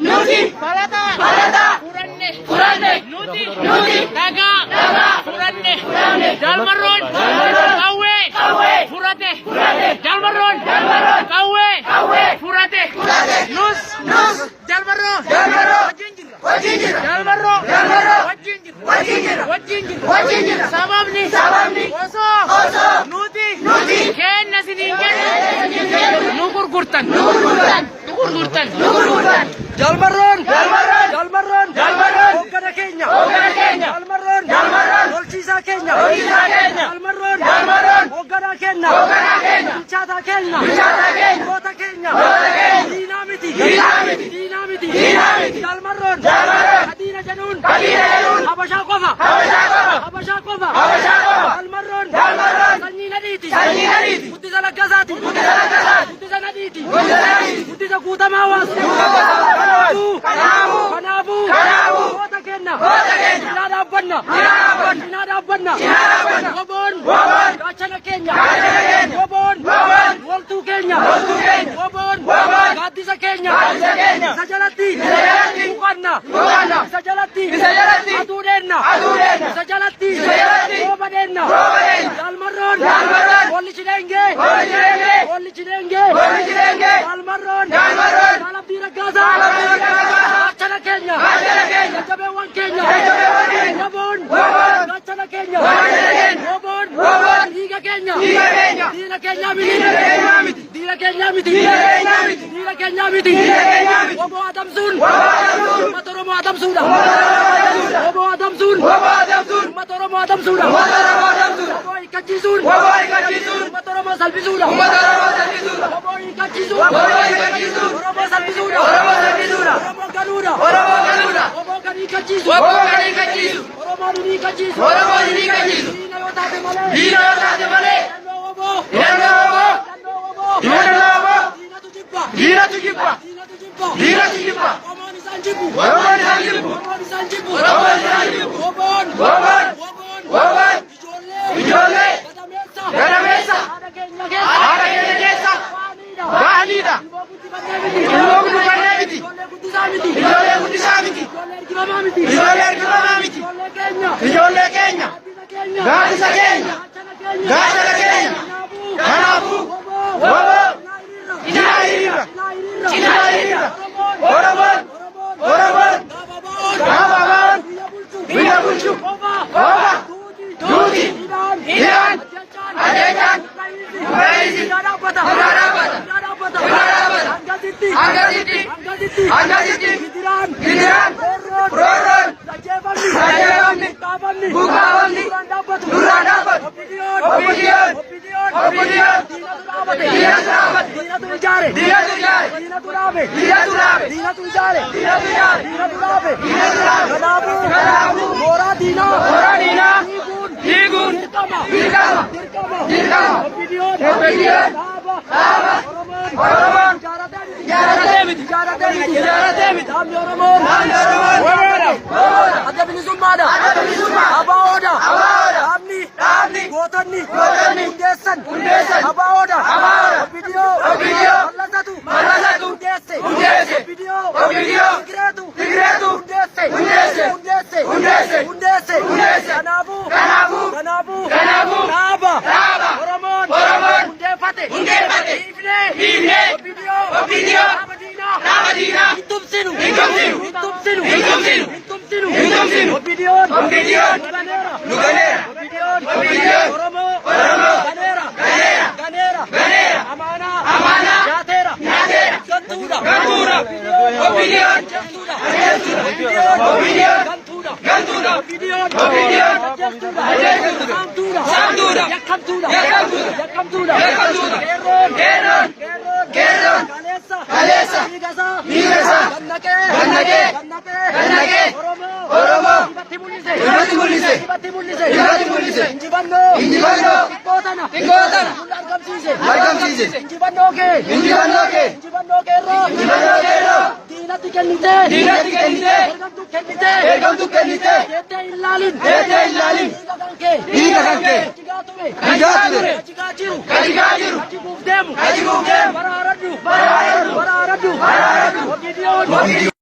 Nuti balata furanne nuti daga furanne Jaal Marroon kawwe furate Jaal Marroon kawwe furate nus Jaal Marroon wajjin jira Jaal Marroon wajjin jira sababni oso nuti keenya sinin jedhe nu gurgurtan Jaal Marroon hogganaa keenya Jaal Marroon lolchiisaa keenya Jaal Marroon hogganaa keenya bilchaataa keenya goota keenya diinaa miti Jaal Marroon diina jedhuun habashaa qofa Jaal Marroon sanyii nadhiiti guddisa laggasaati guddisa nadhiiti guddisa guutamaa hawaasa kanaafuu goota keenya cinaa dhaabbanna woboon gaachana keenya woboon loltuu keenya woboon gaaddisa keenya isa jalatti muqanna isa jalatti aduudheenna isa jalatti roobadheenna Jaal Marroon walli cidheengee Jaal Marroon Abdii Raggaasaa gaachana keenya jajjabeewwan keenya woboon gaachana keenya woboon dhiiga keenya diina keenyaa miti woboo adamsuun uummata Oromoo adamsuudha woboo hiikkachiisuun uummata Oromoo salphisuudha woboo hiikkachiisuun Oromoo salphisuudha Oromoo galuudha woboo kan hiikkachiisu Oromoon hin hiikkachiisu diina yoo taate malee diinatu jibba Oromoon isaan jibbu woboon ijoollee gadameessa haadha keenya keessa baaniidha ilmoo guddifannee miti ijoollee guddisaa miti ijoollee ergifamaa miti ijoollee keenya gaachana keenya kanaafuu woboo cinaa hirira Oromoon gaafa biyya bulchu ofa duuti hidhaan ajajaan murteessi hangasitti gidiraan roorroon ajjeefamni buqqaafamni duraan dhaabbatu Oppidiyoon diinatu ijaare diinatu dhaabe kanaafuu mooraa diinaa diiguun dirqama Oppidiyoon Oromoon jaaratee miti dhaabni Oromoon adda bilisummaadha abaawoodha dhaabni gootonni hundeessan abaawoodha Oppidiyoo mallasatu hundeesse Oppidiyoo Tigreetu hundeesse kanaafuu dhaaba Oromoon hundeeffate hiifnee Oppidiyoo dhaaba diinaa hin tumsinu Oppidiyoon nu ganeera Oromoo ganeera amaanaa nyaateera gantuudha Oppidiyoon saamtuudha yakkamtuudha Geerroon kaleessa dhiigasaa gannaqee Oromoo ibatti mul'ise injifannoo xiqqootana argamsiise injifannoo kee Geerroo diinatti kennitee ergamtu kennitee jettee ilaalin dhiiga kan kee jigaa jiru Bara aradu. Bara aradu. Bara aradu. Bara aradu.